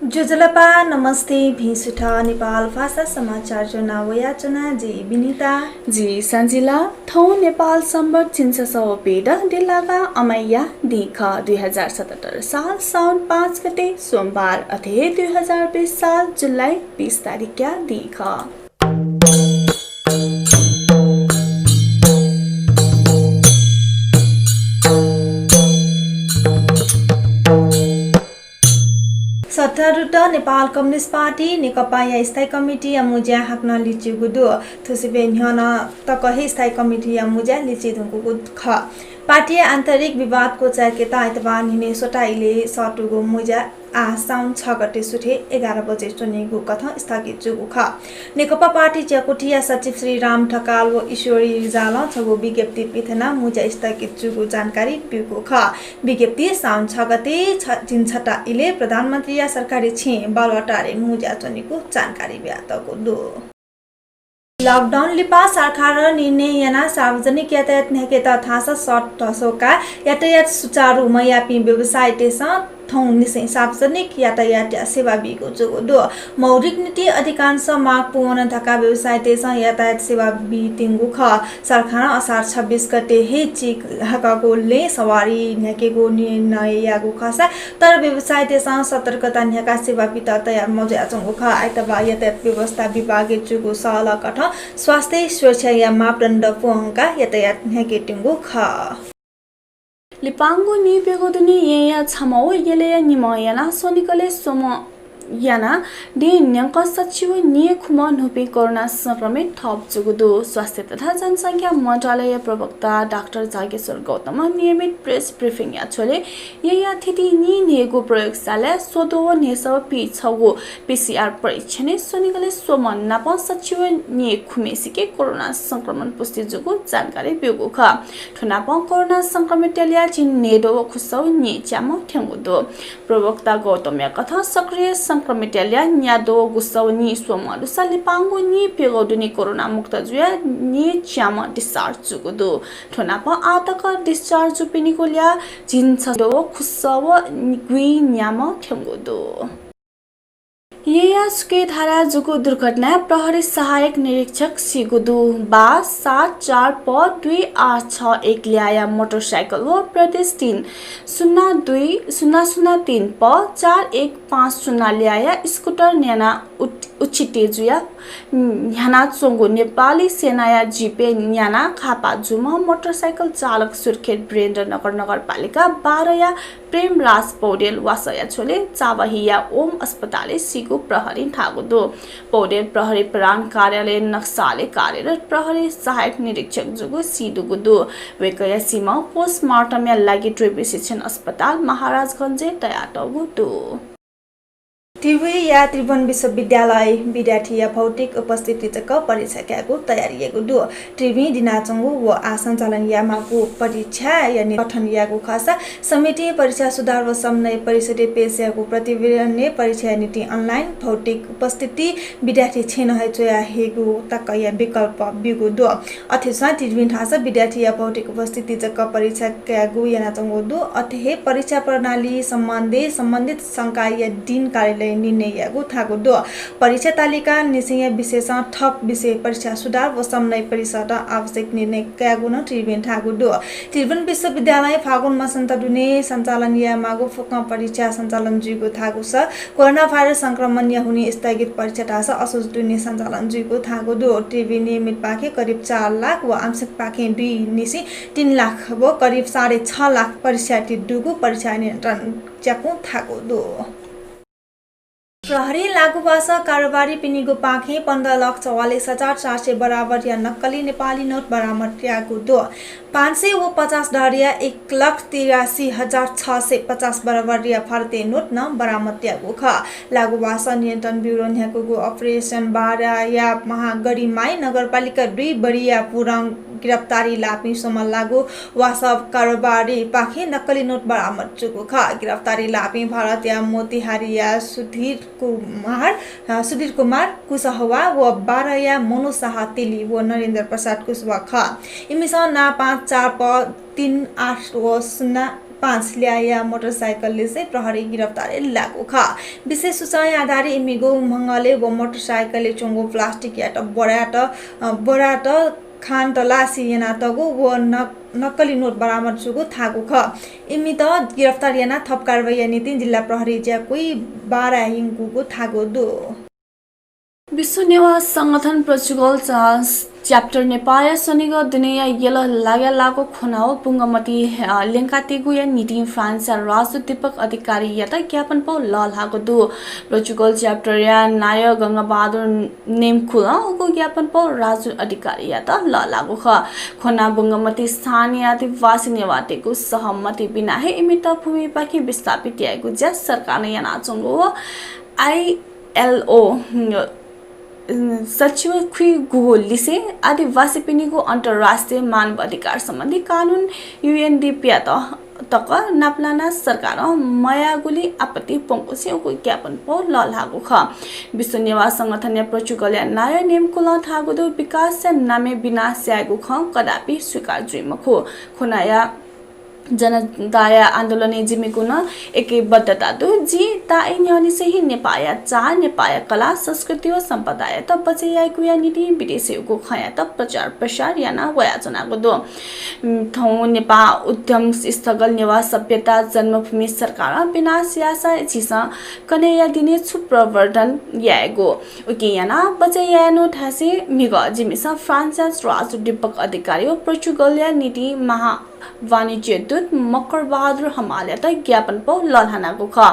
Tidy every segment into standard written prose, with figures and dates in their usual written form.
जुजलपा नमस्ते भिसुठा नेपाल भाषा समाचार जनावया जना जी बिनिता जी सञ्जिला थौ नेपाल सम्बत छिन्ससौ पेड दिलागा अमैया दिख 2077 साल साउन 5 गते सोमबार अथे 2020 साल जुलाई 20 तारिखया दिख सत्तारूढ नेपाल कम्युनिस्ट पार्टी नेकपा या स्थायी कमिटी या मुज्या हाक्न लिची गुदु थुसिबे न्हन तकहे स्थायी कमिटी या मुज्या लिची धुंगु ख पार्टी आन्तरिक विवादको चर्केता आइतबार हिने सोटाइले सटुगो मुज्या साउन 6 गते सुठे 11 बजे सुनेगु कथा स्थगित जुगु ख नेकपा पार्टी च्याकुटिया सचिव श्री राम ठकाल व ईश्वरी रिजाल छगु विज्ञप्ति पिथना मुज्या स्थगित जुगु जानकारी बिगु ख विज्ञप्ति साउन 6 गते दिनछटा इले प्रधानमन्त्री या सरकारी छे बालवटारे मुज्या चनेको जानकारी व्यातको दो लकडाउन लिपा सरकार निर्णय याना सार्वजनिक यातायात नेकेता थासा सट तसोका यातायात सुचारू मयापी व्यवसाय तेसा थौ निसै सार्वजनिक यातायात सेवा बिगो जोगो दो मौलिक नीति अधिकांश माग पूर्ण थका व्यवसाय तेसा यातायात सेवा बितिंगु ख सरकार असार 26 गते हे चिक हकाको ले सवारी नेकेको निर्णय यागु खसा तर व्यवसाय तेसा सतर्कता न्याका सेवा बिता तयार मौजा चंगु ख आइतबा यातायात व्यवस्था विभाग जुगु साला कठ स्वास्थ्य सुरक्षा या मापदण्ड पुंका यातायात नेकेटिंगु ख लिपांगु नि बेगोदुनी या छमौ यले निमयना सोनिकले सोम याना दे न्यंक सचिव निय खुम नुपे कोरोना संक्रमित थप जुगुदु स्वास्थ्य तथा जनसंख्या मन्त्रालय प्रवक्ता डाक्टर जागेश्वर गौतम नियमित प्रेस ब्रिफिङ या छोले या थिति नि नेगु प्रयोगशाला सोदो नेसव पि छगु पीसीआर परीक्षण सोनिकले सोम नाप सचिव निय खुमेसिके कोरोना संक्रमण पुष्टि जुगु जानकारी बिगु ख ठुनाप कोरोना संक्रमित ल्याया चिन नेदो खुसौ नि च्याम ठेंगुदो प्रवक्ता गौतम या कथा सक्रिय संक्रमितल्या न्यादो गुसौनी सोमलु सलिपांगु नि पेगोदुनी कोरोना मुक्त जुया नि च्याम डिस्चार्ज जुगुदु ठोनाप आतक डिस्चार्ज जुपिनिकोल्या जिन्छदो खुसव गुइ न्याम ठेंगुदु या सुके धारा जुगु दुर्घटना प्रहरी सहायक निरीक्षक सिगुदु बा 74 प 2861 ल्याया मोटरसाइकल व प्रदेश 3 02003 प 4150 ल्याया स्कुटर न्याना उचिते जुया न्याना चोंगु नेपाली सेनाया जिपे न्याना खापा जुम मोटरसाइकल चालक सुर्खेत वीरेन्द्र नगर नगरपालिका 12 या प्रेमराज पौडेल वासया छोले चावहिया ओम अस्पताल सिगु प्रहरी ठागुदो पौडेल प्रहरी प्राण कार्यालय नक्साले कार्यरत प्रहरी सहायक निरीक्षक जुगु सिदुगुदो वेकया सीमा पोस्टमार्टम या लागि ट्रिब्युसिसन अस्पताल महाराजगंज तयाटगुदो त्रिवी या त्रिभुवन विश्वविद्यालय विद्यार्थी या भौतिक उपस्थिति चक परीक्षा क्यागु तयारी दु त्रिवी दिनाचंगु व आसञ्चालन या मागु परीक्षा या गठन यागु खासा समिति परीक्षा सुधार व समन्वय परिषदीय पेशयागु प्रतिवेदन परीक्षा नीति अनलाइन भौतिक उपस्थिति विद्यार्थी छेन हेचया हेगु तक या विकल्प बिगु दु अथेसा त्रिवी थासा विद्यार्थी या भौतिक उपस्थिति चक परीक्षा क्यागु यानाचंगु दु अथे परीक्षा प्रणाली सम्बन्धित संकाय या दिन कार्यालय निर्णय यागु थागु दो परीक्षा तालिका निसय विशेष थप विषय परीक्षा सुधार व समन्वय परिषद आवश्यक निर्णय क्यागु न त्रिवेन थागु दो त्रिभुवन विश्वविद्यालय फागुन मसन्त दुने सञ्चालन या मागु फुक परीक्षा सञ्चालन जुगु थागु छ कोरोना भाइरस संक्रमण या हुने स्थगित परीक्षा थास असोज दुने सञ्चालन जुगु थागु दो त्रिवे नियमित पाखे करिब 4 लाख व आंशिक पाखे 2 निसी 3 लाख व करिब 6.5 लाख परीक्षार्थी दुगु परीक्षा नियन्त्रण च्याकु थागु दो प्रहरी लागू भाषा कारोबारी पिनिगु पाखे 15,44,400 बराबर या नक्कली नेपाली नोट बरामद क्यागु दो 550 डरिया 1,83,650 बराबर या भारतीय नोट न बरामद क्यागु ख लागू भाषा नियन्त्रण ब्युरो न्यागु अपरेसन बारा या महागढीमाई नगरपालिका 2 बढिया पुरङ गिरफ्तारी लापी सोमा लागू वासव कारोबारी पाखे नक्कली नोट बरामद जुगु ख गिरफ्तारी लापी भारत या मोतिहारी या सुधीर कुमार कुशवाहा व 12 या मनु शाह तेली व नरेन्द्र प्रसाद कुशवाहा ख इमिसा ना 5 4 प 3 8 व 0 5 ल्याया मोटरसाइकलले चाहिँ प्रहरी गिरफ्तारी लागू ख विशेष सूचना आधारित इमिगो मंगले वो मोटरसाइकलले चोंगो प्लास्टिक याट बराट खान तलासी याना तगो वो नक्कली नोट बरामद सुगो थागो ख इमी त गिरफ्तार याना थप कारवाही नीति जिल्ला प्रहरी ज्या कोही 12 हिंगुको थागो दो विश्व निवास संगठन पोर्चुगल च्याप्टर नेपाल सनिगो दुनिया येलो लागेलाको खुनाओ पुंगमती लेंकातेगु या नीति फ्रांस राजु दीपक अधिकारी याता ज्ञापन पौ लालाको दु पोर्चुगल च्याप्टर या नाय गंगाबहादुर नेमखुला को ज्ञापन पौ राजु अधिकारी याता लालाको ख खुना बुंगमती स्थानीय आदिवासी निवातेको सहमति बिना हे इमित भूमि पाखि विस्थापित याको ज्या सरकारले याना चंगो ILO सचिव खुई गुगोलीसे आदिवासी पिनिको अन्तर्राष्ट्रिय मानव अधिकार सम्बन्धी कानुन UNDP तक नाप्लाना सरकार मयागुली आपत्ति पोंकोसे को ज्ञापन पो ललागु ख विश्व निवास संगठन या पोर्चुगल या नयाँ नियमको ल थागुदो विकास नामे विनाश यागु ख कदापि स्वीकार जुइमखो खुनाया जनताया आन्दोलन जिमेको न एकैबद्धता दु जी ताइ न्यानी से ही नेपाया चार नेपाया कला संस्कृति और सम्पदा त बचेयाको या नीति विदेशीको खया त प्रचार प्रसार याना वयाचनाको दो थौ नेपा उद्यम स्थगल निवास सभ्यता जन्मभूमि सरकार विनाश यासा छिसा कनेया दिने छु प्रवर्धन यागो उके याना बचेयानो ठासे मिग जिमिसा फ्रान्स राजु दीपक अधिकारी पोर्चुगल या नीति महा वाणिज्य दूत मकर बहादुर हमाले त ज्ञापन पौ ललहानाको ख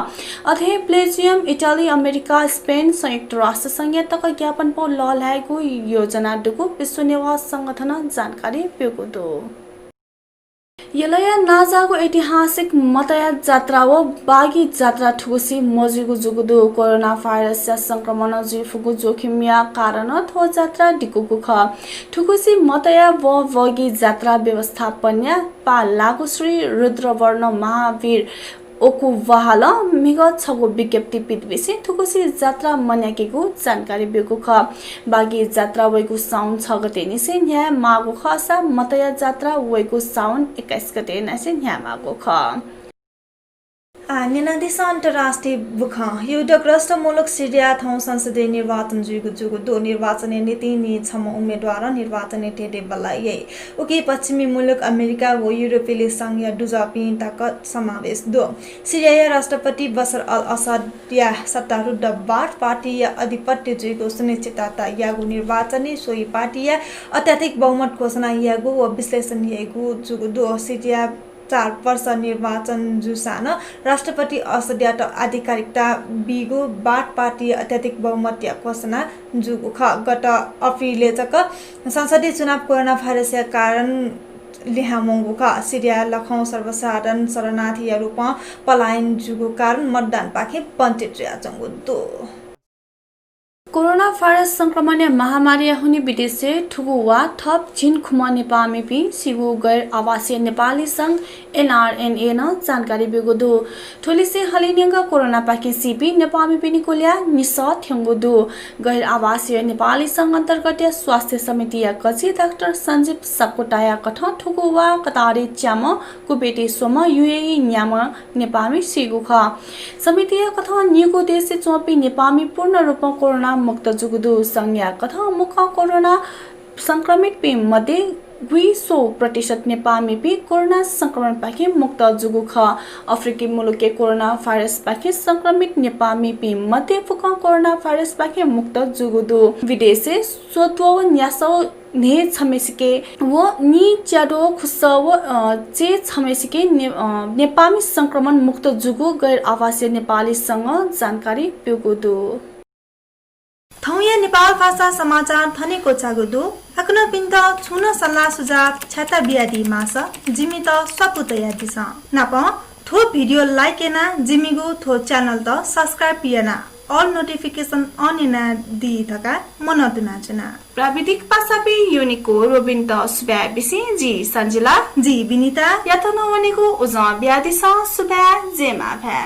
अथे बेल्जियम इटाली अमेरिका स्पेन संयुक्त राष्ट्र संघ तक ज्ञापन पौ ललहाएको योजना दुको विश्व निवास संगठन जानकारी पेको दो यलया नाजाको ऐतिहासिक मतया जात्रा व बागी जात्रा ठुसी मजिगु जुगुदु कोरोना भाइरस संक्रमण जुफुगु जोखिमया कारण थो जात्रा डिकुगु ख ठुकुसी मतया व वगी जात्रा व्यवस्थापन पा लागु श्री रुद्रवर्ण महावीर ओकु वहाल मिग छगो विज्ञप्ति पितबेसी थुकुसी जात्रा मन्याकेको जानकारी बेको ख बागी जात्रा वैको साउन 6 गते निसे न्याय मागो खसा मतया जात्रा वैको साउन 21 गते नसे न्याय मागो ख निनादिसा अन्तर्राष्ट्रिय बुख युद्धग्रस्त मुलुक सिरिया थौ संसदीय निर्वाचन जुगु दो निर्वाचन नीति नि छम उम्मेदवार निर्वाचन टेटे बलायै उके पश्चिमी मुलुक अमेरिका व युरोपेली संघ या दुजापिन तक समावेश दो सिरिया राष्ट्रपति बशर अल असद या सत्तारूढ बाथ पार्टी या अधिपत्य जुगु सुनिश्चितता यागु निर्वाचन सोही पार्टी या अत्याधिक बहुमत घोषणा यागु व विश्लेषण यागु जुगु दो सिरिया 4 वर्ष निर्वाचन जुसान राष्ट्रपति असद्याट आधिकारिकता बिगु बाथ पार्टी अत्याधिक बहुमत घोषणा जुगु ख गत अप्रिलले तक संसदीय चुनाव कोरोना भाइरस कारण लिहामोंगु ख सिरिया लखौ सर्वसाधारण शरणार्थी रूपमा पलायन जुगु कारण मतदान पाखे वञ्चित चंगु दो कोरोना भाइरस संक्रमण महामारी हुने विदेशे ठुगुवा थप जिन खुमा नेपामी पि सिगु गैर आवासीय नेपाली संघ NRNA न जानकारी बेगो दो ठोलिसे हलिनेगा कोरोना पाके सिपी नेपामी पिनि कोल्या निस थ्यंगो दो गैर आवासीय नेपाली संघ अन्तर्गत स्वास्थ्य समिति या कछि डाक्टर सञ्जीव सापकोटाया कठ ठुगुवा कतारे च्याम कुबेटे सोम UAE न्याम नेपामी सिगु ख समिति या कठ निगो देशे चोपी नेपामी पूर्ण रूपमा कोरोना मुक्त जुगुदु संज्ञा कथा मुख कोरोना संक्रमित पे मध्ये 20% नेपामी पि कोरोना संक्रमण पाखे मुक्त जुगु ख अफ्रिकी मुलुके कोरोना भाइरस पाखे संक्रमित नेपामी पि मध्ये फुक कोरोना भाइरस पाखे मुक्त जुगुदु विदेशे स्वत्व न्यासो ने छमेसिके वो नि च्याडो खुसव चे छमेसिके नेपामी संक्रमण मुक्त जुगु गैर आवासीय नेपाली संघ जानकारी पेगुदु थौया नेपाल भाषा समाचार थनेको चागुदु अक्न पिन्त छुन सल्लाह सुझाव छाता बियादी मास जिमी त स्वपुतया दिस नाप थो भिडियो लाइक एना जिमीगु थो च्यानल त सब्स्क्राइब पिएना ऑल नोटिफिकेशन ऑन एना दी थका मन दुनाचना प्राविधिक पासापि युनिको रोबिन त सुब्या बिसी जी सञ्जिला जी विनिता यातन वनेको उजा ब्यादिस सुब्या जेमा भ्या